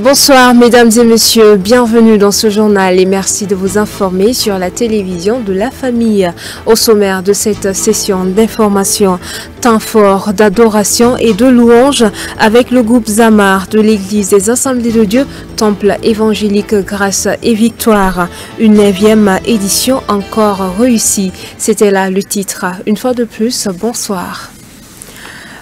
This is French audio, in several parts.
Bonsoir mesdames et messieurs, bienvenue dans ce journal et merci de vous informer sur la télévision de la famille. Au sommaire de cette session d'information, temps fort d'adoration et de louange avec le groupe Zamar de l'église des Assemblées de Dieu, Temple évangélique Grâce et Victoire. Une 9e édition encore réussie. C'était là le titre. Une fois de plus, bonsoir.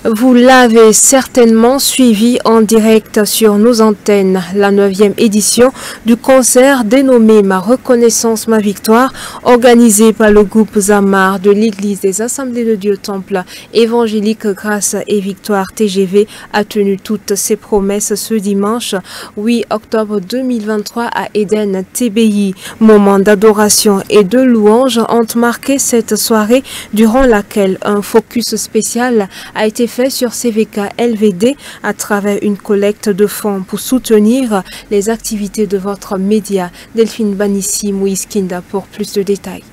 Vous l'avez certainement suivi en direct sur nos antennes, la 9e édition du concert dénommé Ma reconnaissance, ma victoire, organisé par le groupe Zamar de l'église des Assemblées de Dieu Temple évangélique Grâce et Victoire TGV a tenu toutes ses promesses ce dimanche 8 octobre 2023 à Eden TBI. Moments d'adoration et de louange ont marqué cette soirée durant laquelle un focus spécial a été fait sur CVK LVD à travers une collecte de fonds pour soutenir les activités de votre média. Delphine Banissi, Moïse Kinda pour plus de détails.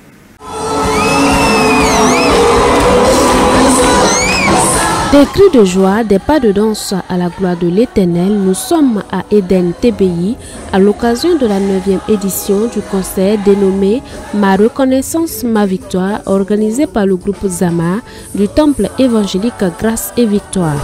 Des cris de joie, des pas de danse à la gloire de l'Éternel, nous sommes à Eden TBI à l'occasion de la 9e édition du concert dénommé Ma reconnaissance, ma victoire, organisé par le groupe Zamar du Temple évangélique Grâce et Victoire.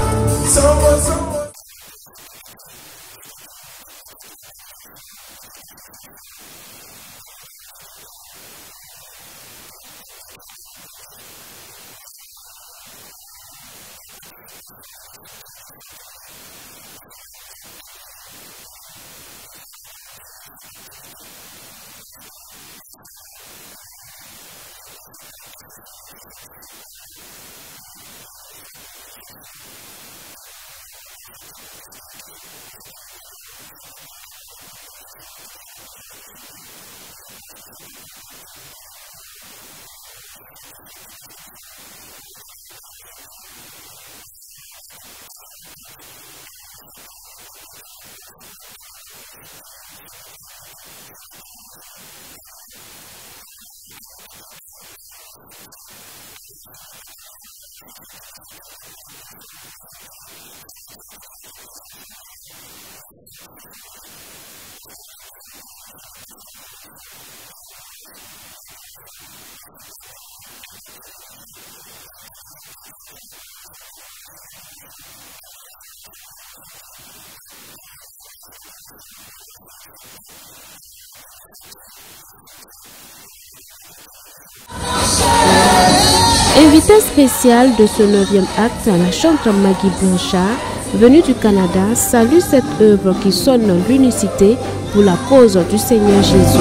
Invité spécial de ce 9e acte, la chanteuse Maggie Blanchard, venue du Canada, salue cette œuvre qui sonne l'unicité pour la cause du Seigneur Jésus.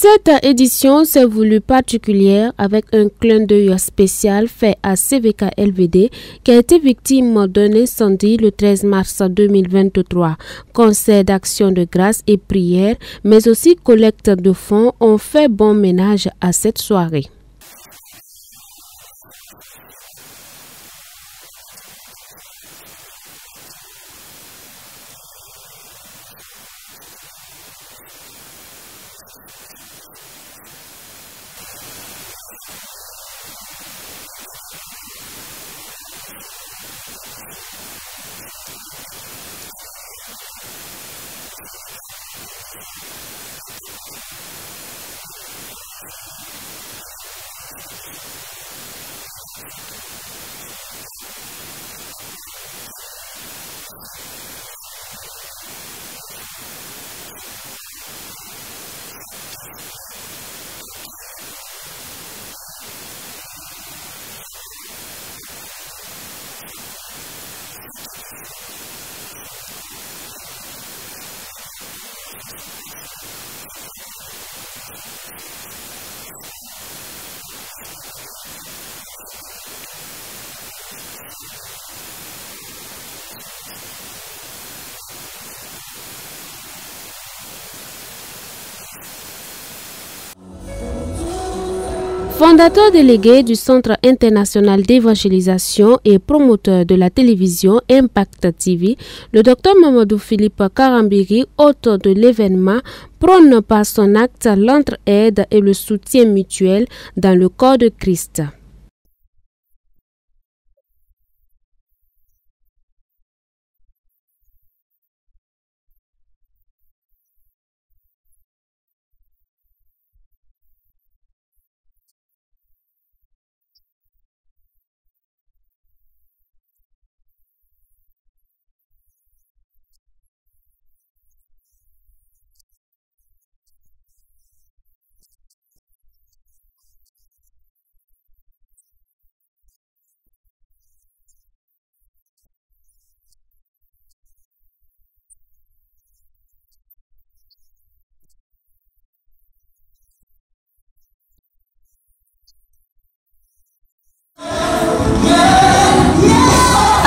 Cette édition s'est voulue particulière avec un clin d'œil spécial fait à CVK LVD qui a été victime d'un incendie le 13 mars 2023. Concert d'action de grâce et prière, mais aussi collecte de fonds ont fait bon ménage à cette soirée. Fondateur délégué du Centre international d'évangélisation et promoteur de la télévision Impact TV, le docteur Mamadou Philippe Karambiri, hôte de l'événement, prône par son acte l'entraide et le soutien mutuel dans le corps de Christ.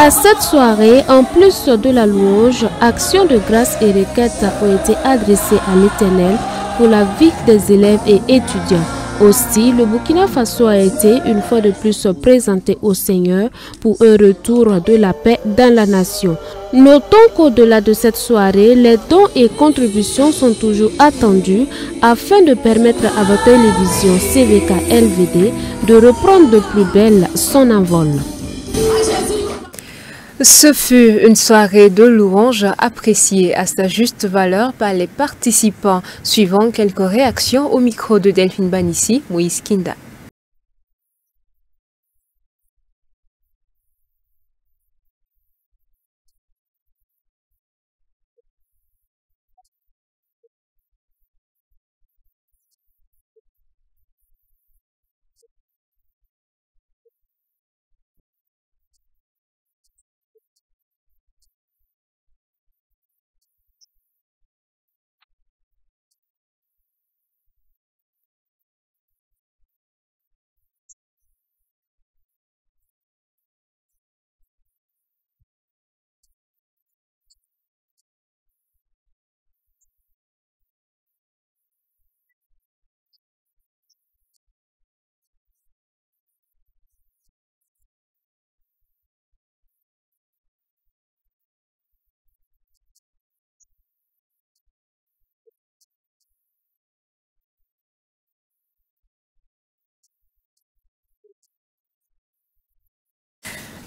À cette soirée, en plus de la louange, actions de grâce et requêtes ont été adressées à l'Éternel pour la vie des élèves et étudiants. Aussi, le Burkina Faso a été une fois de plus présenté au Seigneur pour un retour de la paix dans la nation. Notons qu'au-delà de cette soirée, les dons et contributions sont toujours attendus afin de permettre à votre télévision CVK LVD de reprendre de plus belle son envol. Ce fut une soirée de louange appréciée à sa juste valeur par les participants, suivant quelques réactions au micro de Delphine Banissi, Moïse Kinda.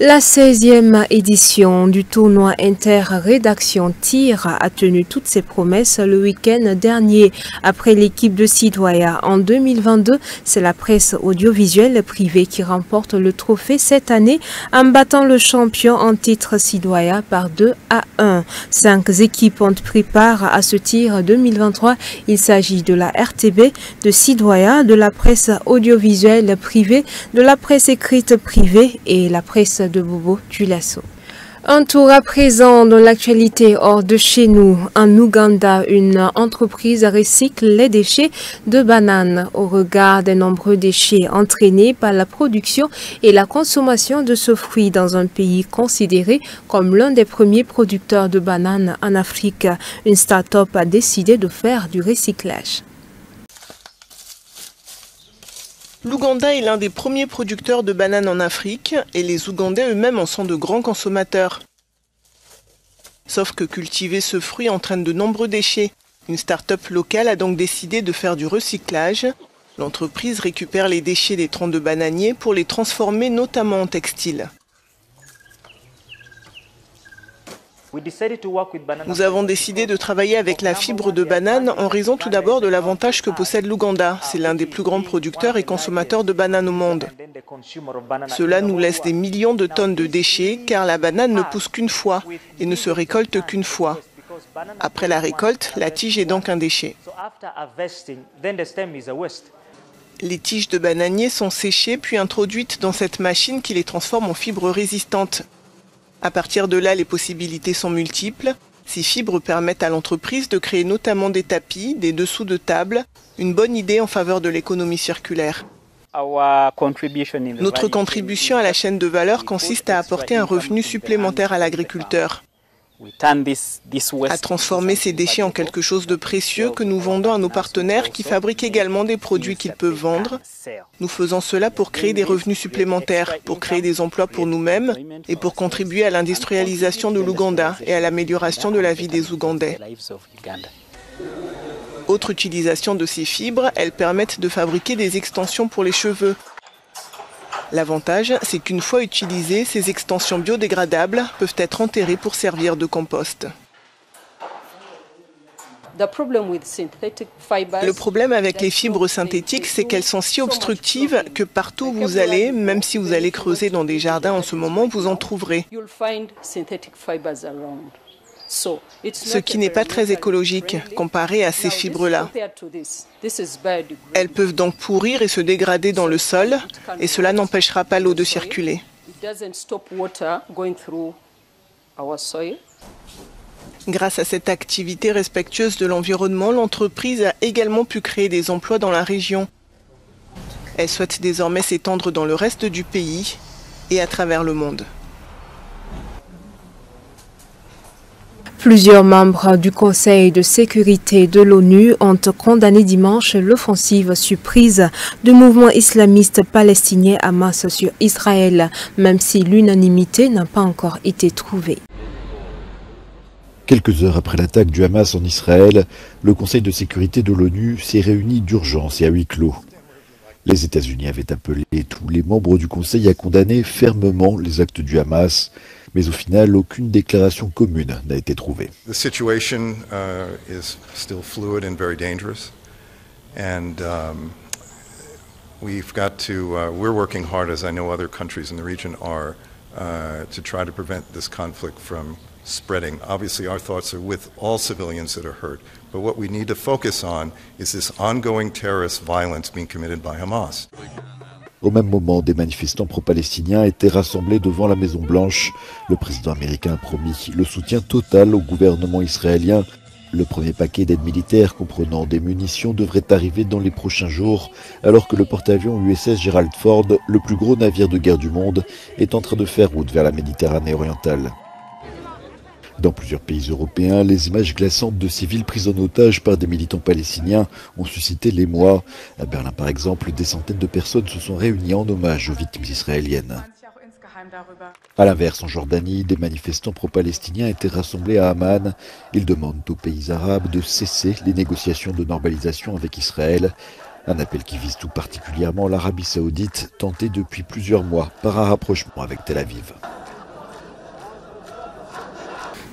La 16e édition du tournoi Inter-Rédaction TIR a tenu toutes ses promesses le week-end dernier. Après l'équipe de Sidoya en 2022, c'est la presse audiovisuelle privée qui remporte le trophée cette année en battant le champion en titre Sidoya par 2-1. 5 équipes ont pris part à ce TIR 2023. Il s'agit de la RTB, de Sidoya, de la presse audiovisuelle privée, de la presse écrite privée et la presse de Bobo Dioulasso. Un tour à présent dans l'actualité hors de chez nous. En Ouganda, une entreprise recycle les déchets de bananes au regard des nombreux déchets entraînés par la production et la consommation de ce fruit dans un pays considéré comme l'un des premiers producteurs de bananes en Afrique. Une start-up a décidé de faire du recyclage. L'Ouganda est l'un des premiers producteurs de bananes en Afrique et les Ougandais eux-mêmes en sont de grands consommateurs. Sauf que cultiver ce fruit entraîne de nombreux déchets. Une start-up locale a donc décidé de faire du recyclage. L'entreprise récupère les déchets des troncs de bananiers pour les transformer notamment en textiles. Nous avons décidé de travailler avec la fibre de banane en raison tout d'abord de l'avantage que possède l'Ouganda. C'est l'un des plus grands producteurs et consommateurs de bananes au monde. Cela nous laisse des millions de tonnes de déchets car la banane ne pousse qu'une fois et ne se récolte qu'une fois. Après la récolte, la tige est donc un déchet. Les tiges de bananier sont séchées puis introduites dans cette machine qui les transforme en fibres résistantes. À partir de là, les possibilités sont multiples. Ces fibres permettent à l'entreprise de créer notamment des tapis, des dessous de table, une bonne idée en faveur de l'économie circulaire. Notre contribution à la chaîne de valeur consiste à apporter un revenu supplémentaire à l'agriculteur. à transformer ces déchets en quelque chose de précieux que nous vendons à nos partenaires qui fabriquent également des produits qu'ils peuvent vendre. Nous faisons cela pour créer des revenus supplémentaires, pour créer des emplois pour nous-mêmes et pour contribuer à l'industrialisation de l'Ouganda et à l'amélioration de la vie des Ougandais. Autre utilisation de ces fibres, elles permettent de fabriquer des extensions pour les cheveux. L'avantage, c'est qu'une fois utilisées, ces extensions biodégradables peuvent être enterrées pour servir de compost. Le problème avec les fibres synthétiques, c'est qu'elles sont si obstructives que partout où vous allez, même si vous allez creuser dans des jardins en ce moment, vous en trouverez. Ce qui n'est pas très écologique comparé à ces fibres-là. Elles peuvent donc pourrir et se dégrader dans le sol et cela n'empêchera pas l'eau de circuler. Grâce à cette activité respectueuse de l'environnement, l'entreprise a également pu créer des emplois dans la région. Elle souhaite désormais s'étendre dans le reste du pays et à travers le monde. Plusieurs membres du Conseil de sécurité de l'ONU ont condamné dimanche l'offensive surprise du mouvement islamiste palestinien Hamas sur Israël, même si l'unanimité n'a pas encore été trouvée. Quelques heures après l'attaque du Hamas en Israël, le Conseil de sécurité de l'ONU s'est réuni d'urgence et à huis clos. Les États-Unis avaient appelé tous les membres du Conseil à condamner fermement les actes du Hamas, mais au final, aucune déclaration commune n'a été trouvée. The situation is still fluid and very dangerous, and we've got to. We're working hard, as I know other countries in the region are, to try to prevent this conflict from spreading. Obviously, our thoughts are with all civilians that are hurt, but what we need to focus on is this ongoing terrorist violence being committed by Hamas. Au même moment, des manifestants pro-palestiniens étaient rassemblés devant la Maison-Blanche. Le président américain a promis le soutien total au gouvernement israélien. Le premier paquet d'aide militaire comprenant des munitions devrait arriver dans les prochains jours, alors que le porte-avions USS Gerald Ford, le plus gros navire de guerre du monde, est en train de faire route vers la Méditerranée orientale. Dans plusieurs pays européens, les images glaçantes de civils pris en otage par des militants palestiniens ont suscité l'émoi. À Berlin, par exemple, des centaines de personnes se sont réunies en hommage aux victimes israéliennes. A l'inverse, en Jordanie, des manifestants pro-palestiniens étaient rassemblés à Amman. Ils demandent aux pays arabes de cesser les négociations de normalisation avec Israël. Un appel qui vise tout particulièrement l'Arabie saoudite, tentée depuis plusieurs mois par un rapprochement avec Tel Aviv.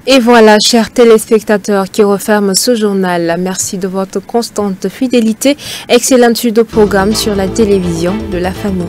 Et voilà, chers téléspectateurs, qui referment ce journal. Merci de votre constante fidélité. Excellente suite au programme sur la télévision de la famille.